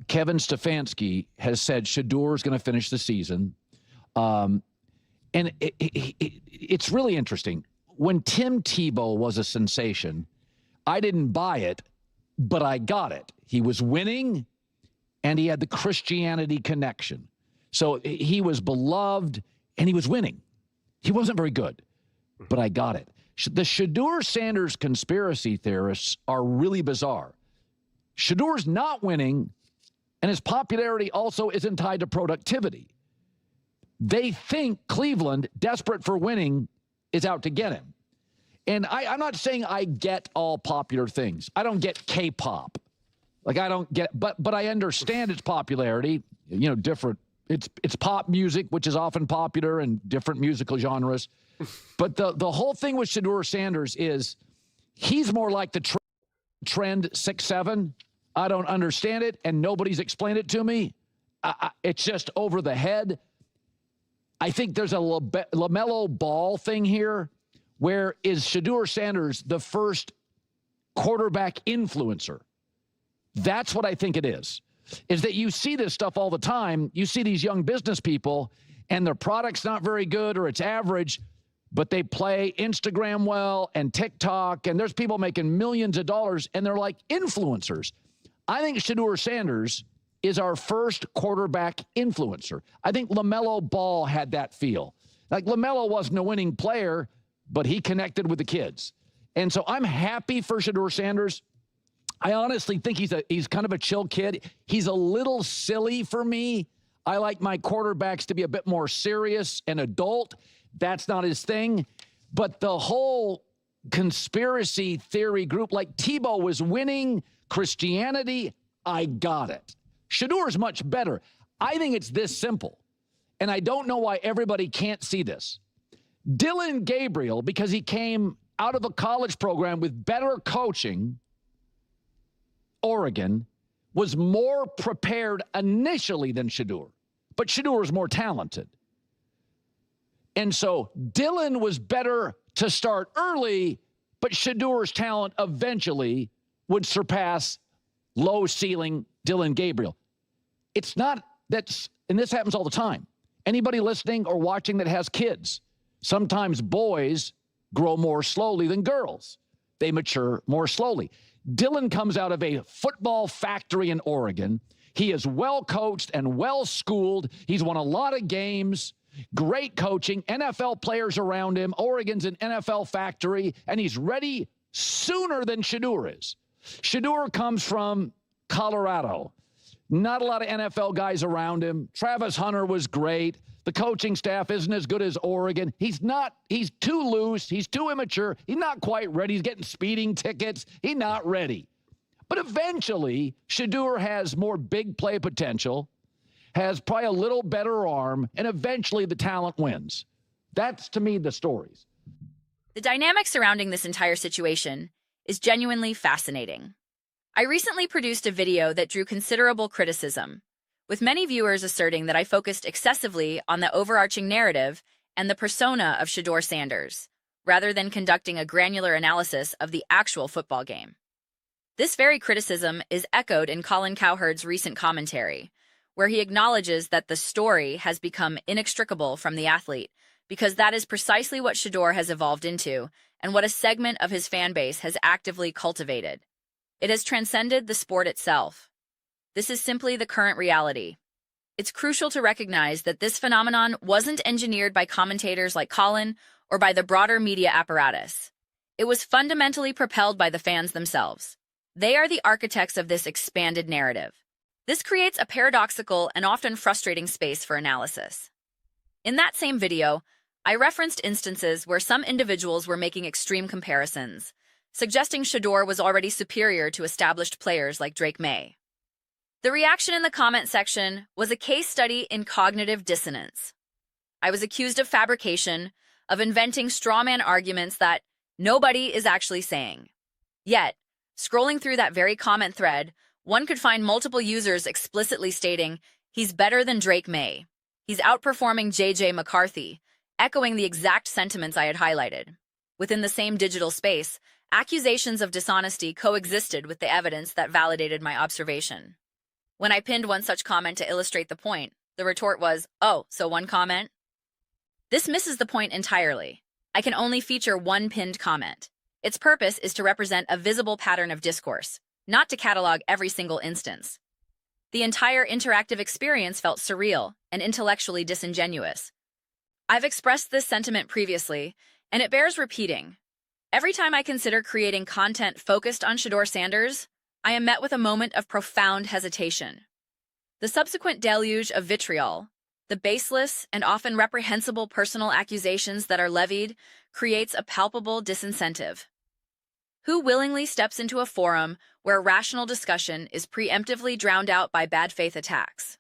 Kevin Stefanski has said Shedeur is going to finish the season. And it's really interesting. When Tim Tebow was a sensation, I didn't buy it, but I got it. He was winning, and he had the Christianity connection. So he was beloved, and he was winning. He wasn't very good, but I got it. The Shedeur Sanders conspiracy theorists are really bizarre. Shedeur's not winning, and his popularity also isn't tied to productivity. They think Cleveland, desperate for winning, is out to get him. And I'm not saying I get all popular things. I don't get K-pop. Like, I don't get, but I understand its popularity, different. It's pop music, which is often popular in different musical genres. But the whole thing with Shedeur Sanders is he's more like the trend 6'7". I don't understand it, and nobody's explained it to me. It's just over the head. I think there's a LaMelo Ball thing here. Where is Shedeur Sanders the first quarterback influencer? That's what I think it is that you see this stuff all the time. You see these young business people, and their product's not very good or it's average, but they play Instagram well and TikTok, and there's people making millions of dollars, and they're like influencers. I think Shedeur Sanders is our first quarterback influencer. I think LaMelo Ball had that feel. Like, LaMelo wasn't a winning player, but he connected with the kids. And so I'm happy for Shedeur Sanders. I honestly think he's kind of a chill kid. He's a little silly for me. I like my quarterbacks to be a bit more serious and adult. That's not his thing. But the whole conspiracy theory group, like Tebow was winning Christianity, I got it. Shedeur is much better. I think it's this simple. And I don't know why everybody can't see this. Dylan Gabriel, because he came out of a college program with better coaching, Oregon, was more prepared initially than Shedeur. But Shedeur is more talented. And so Dylan was better to start early, but Shedeur's talent eventually would surpass low-ceiling Dylan Gabriel. It's not that's, and this happens all the time. Anybody listening or watching that has kids, sometimes boys grow more slowly than girls. They mature more slowly. Dylan comes out of a football factory in Oregon. He is well coached and well schooled. He's won a lot of games, great coaching, NFL players around him. Oregon's an NFL factory, and he's ready sooner than Shedeur is. Shedeur comes from Colorado. Not a lot of NFL guys around him. Travis Hunter was great. The coaching staff isn't as good as Oregon. He's too loose. He's too immature. He's not quite ready. He's getting speeding tickets. He's not ready. But eventually, Shedeur has more big play potential, has probably a little better arm, and eventually the talent wins. That's, to me, the stories. The dynamic surrounding this entire situation is genuinely fascinating. I recently produced a video that drew considerable criticism, with many viewers asserting that I focused excessively on the overarching narrative and the persona of Shedeur Sanders, rather than conducting a granular analysis of the actual football game. This very criticism is echoed in Colin Cowherd's recent commentary, where he acknowledges that the story has become inextricable from the athlete, because that is precisely what Shedeur has evolved into and what a segment of his fan base has actively cultivated. It has transcended the sport itself. This is simply the current reality. It's crucial to recognize that this phenomenon wasn't engineered by commentators like Colin or by the broader media apparatus. It was fundamentally propelled by the fans themselves. They are the architects of this expanded narrative. This creates a paradoxical and often frustrating space for analysis. In that same video, I referenced instances where some individuals were making extreme comparisons, suggesting Shedeur was already superior to established players like Drake May. The reaction in the comment section was a case study in cognitive dissonance. I was accused of fabrication, of inventing strawman arguments that nobody is actually saying. Yet, scrolling through that very comment thread, one could find multiple users explicitly stating, "He's better than Drake May. He's outperforming J.J. McCarthy," echoing the exact sentiments I had highlighted. Within the same digital space, accusations of dishonesty coexisted with the evidence that validated my observation. When I pinned one such comment to illustrate the point, the retort was, "Oh, so one comment?" This misses the point entirely. I can only feature one pinned comment. Its purpose is to represent a visible pattern of discourse, not to catalog every single instance. The entire interactive experience felt surreal and intellectually disingenuous. I've expressed this sentiment previously, and it bears repeating. Every time I consider creating content focused on Shedeur Sanders, I am met with a moment of profound hesitation. The subsequent deluge of vitriol, the baseless and often reprehensible personal accusations that are levied, creates a palpable disincentive. Who willingly steps into a forum where rational discussion is preemptively drowned out by bad faith attacks?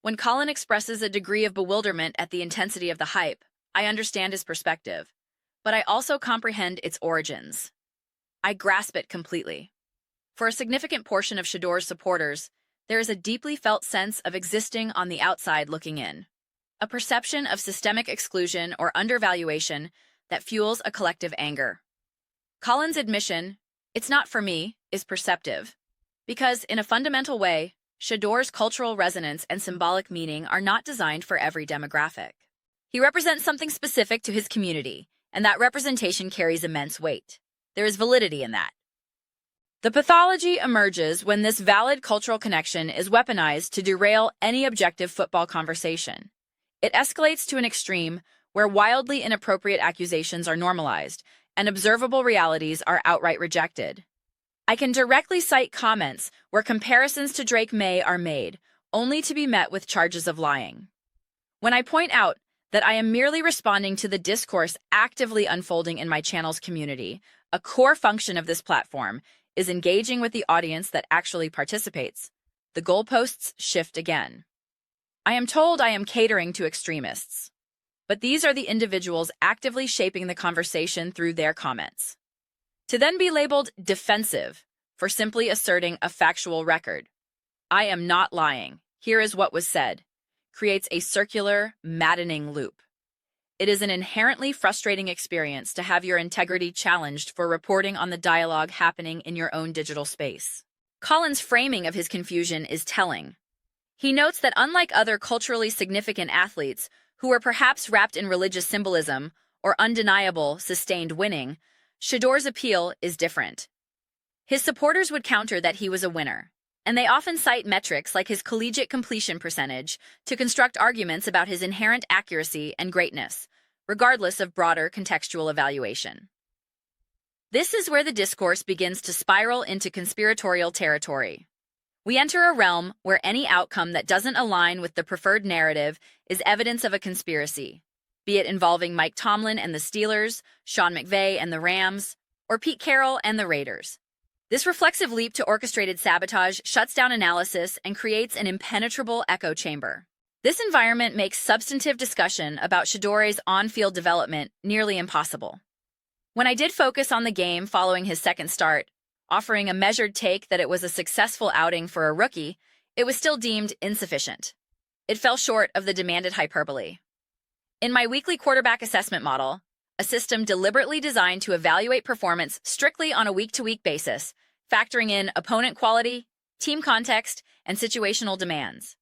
When Colin expresses a degree of bewilderment at the intensity of the hype, I understand his perspective, but I also comprehend its origins. I grasp it completely. For a significant portion of Shedeur's supporters, there is a deeply felt sense of existing on the outside looking in, a perception of systemic exclusion or undervaluation that fuels a collective anger. Colin's admission, "It's not for me," is perceptive, because in a fundamental way, Shedeur's cultural resonance and symbolic meaning are not designed for every demographic. He represents something specific to his community, and that representation carries immense weight. There is validity in that. The pathology emerges when this valid cultural connection is weaponized to derail any objective football conversation. It escalates to an extreme where wildly inappropriate accusations are normalized and observable realities are outright rejected. I can directly cite comments where comparisons to Drake May are made, only to be met with charges of lying. When I point out that I am merely responding to the discourse actively unfolding in my channel's community, a core function of this platform is engaging with the audience that actually participates, the goalposts shift again. I am told I am catering to extremists, but these are the individuals actively shaping the conversation through their comments. To then be labeled defensive for simply asserting a factual record, "I am not lying, here is what was said," creates a circular, maddening loop. It is an inherently frustrating experience to have your integrity challenged for reporting on the dialogue happening in your own digital space. Colin's framing of his confusion is telling. He notes that unlike other culturally significant athletes who were perhaps wrapped in religious symbolism or undeniable, sustained winning, Shedeur's appeal is different. His supporters would counter that he was a winner, and they often cite metrics like his collegiate completion percentage to construct arguments about his inherent accuracy and greatness, regardless of broader contextual evaluation. This is where the discourse begins to spiral into conspiratorial territory. We enter a realm where any outcome that doesn't align with the preferred narrative is evidence of a conspiracy, be it involving Mike Tomlin and the Steelers, Sean McVay and the Rams, or Pete Carroll and the Raiders. This reflexive leap to orchestrated sabotage shuts down analysis and creates an impenetrable echo chamber. This environment makes substantive discussion about Shedeur's on-field development nearly impossible. When I did focus on the game following his second start, offering a measured take that it was a successful outing for a rookie, it was still deemed insufficient. It fell short of the demanded hyperbole. In my weekly quarterback assessment model, a system deliberately designed to evaluate performance strictly on a week-to-week basis, factoring in opponent quality, team context, and situational demands,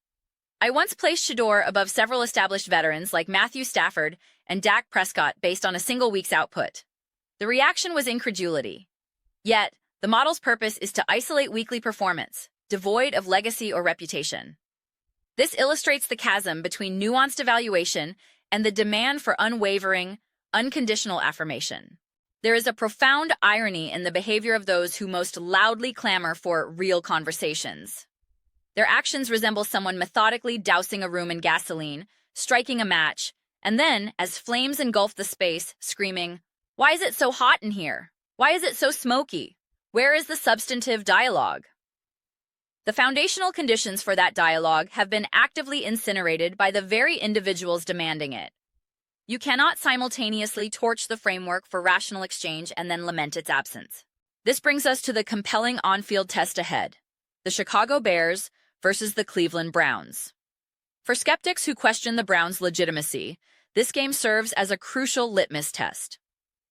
I once placed Shedeur above several established veterans like Matthew Stafford and Dak Prescott based on a single week's output. The reaction was incredulity. Yet, the model's purpose is to isolate weekly performance, devoid of legacy or reputation. This illustrates the chasm between nuanced evaluation and the demand for unwavering, unconditional affirmation. There is a profound irony in the behavior of those who most loudly clamor for real conversations. Their actions resemble someone methodically dousing a room in gasoline, striking a match, and then, as flames engulf the space, screaming, "Why is it so hot in here? Why is it so smoky? Where is the substantive dialogue?" The foundational conditions for that dialogue have been actively incinerated by the very individuals demanding it. You cannot simultaneously torch the framework for rational exchange and then lament its absence. This brings us to the compelling on-field test ahead: the Chicago Bears versus the Cleveland Browns. For skeptics who question the Browns' legitimacy, this game serves as a crucial litmus test.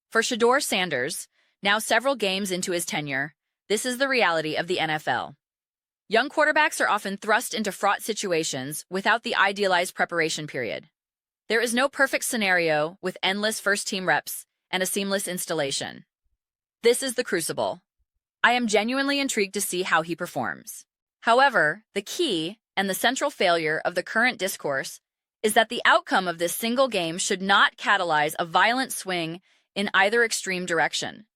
For Shedeur Sanders, now several games into his tenure, this is the reality of the NFL. Young quarterbacks are often thrust into fraught situations without the idealized preparation period. There is no perfect scenario with endless first-team reps and a seamless installation. This is the crucible. I am genuinely intrigued to see how he performs. However, the key and the central failure of the current discourse is that the outcome of this single game should not catalyze a violent swing in either extreme direction.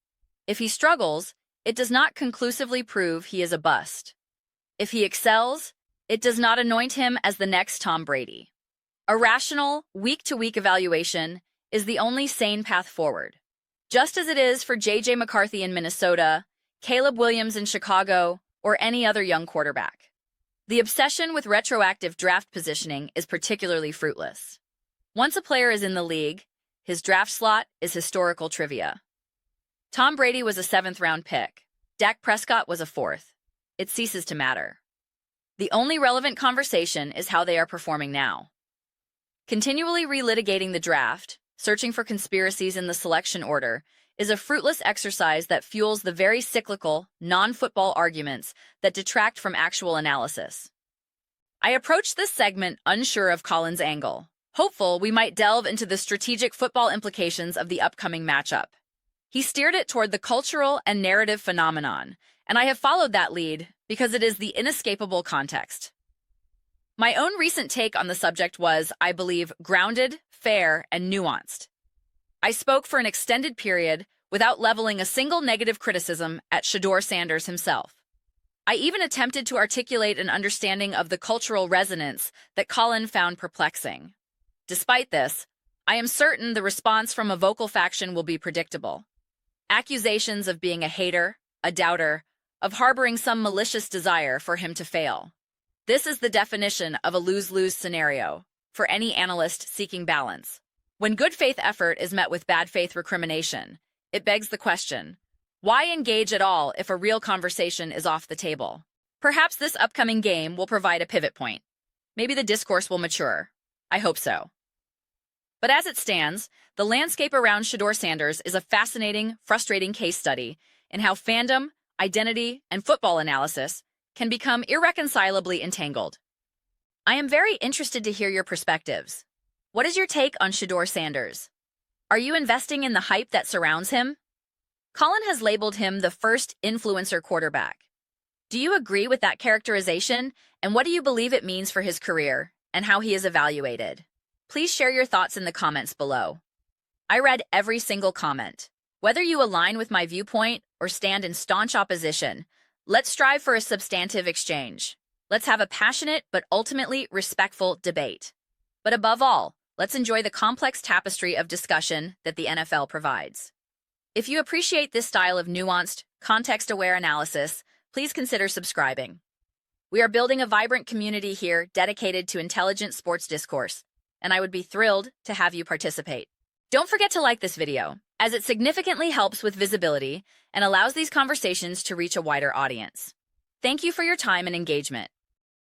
If he struggles, it does not conclusively prove he is a bust. If he excels, it does not anoint him as the next Tom Brady. A rational, week-to-week evaluation is the only sane path forward. Just as it is for J.J. McCarthy in Minnesota, Caleb Williams in Chicago, or any other young quarterback. The obsession with retroactive draft positioning is particularly fruitless. Once a player is in the league, his draft slot is historical trivia. Tom Brady was a 7th-round pick. Dak Prescott was a 4th. It ceases to matter. The only relevant conversation is how they are performing now. Continually relitigating the draft, searching for conspiracies in the selection order, is a fruitless exercise that fuels the very cyclical, non-football arguments that detract from actual analysis. I approached this segment unsure of Colin's angle, hopeful we might delve into the strategic football implications of the upcoming matchup. He steered it toward the cultural and narrative phenomenon, and I have followed that lead because it is the inescapable context. My own recent take on the subject was, I believe, grounded, fair, and nuanced. I spoke for an extended period without leveling a single negative criticism at Shedeur Sanders himself. I even attempted to articulate an understanding of the cultural resonance that Colin found perplexing. Despite this, I am certain the response from a vocal faction will be predictable. Accusations of being a hater, a doubter, of harboring some malicious desire for him to fail. This is the definition of a lose-lose scenario for any analyst seeking balance. When good faith effort is met with bad faith recrimination, it begs the question, why engage at all if a real conversation is off the table? Perhaps this upcoming game will provide a pivot point. Maybe the discourse will mature. I hope so. But as it stands, the landscape around Shedeur Sanders is a fascinating, frustrating case study in how fandom, identity, and football analysis can become irreconcilably entangled. I am very interested to hear your perspectives. What is your take on Shedeur Sanders? Are you investing in the hype that surrounds him? Colin has labeled him the first influencer quarterback. Do you agree with that characterization, and what do you believe it means for his career and how he is evaluated? Please share your thoughts in the comments below. I read every single comment. Whether you align with my viewpoint or stand in staunch opposition, let's strive for a substantive exchange. Let's have a passionate but ultimately respectful debate. But above all, let's enjoy the complex tapestry of discussion that the NFL provides. If you appreciate this style of nuanced, context-aware analysis, please consider subscribing. We are building a vibrant community here dedicated to intelligent sports discourse, and I would be thrilled to have you participate. Don't forget to like this video, as it significantly helps with visibility and allows these conversations to reach a wider audience. Thank you for your time and engagement.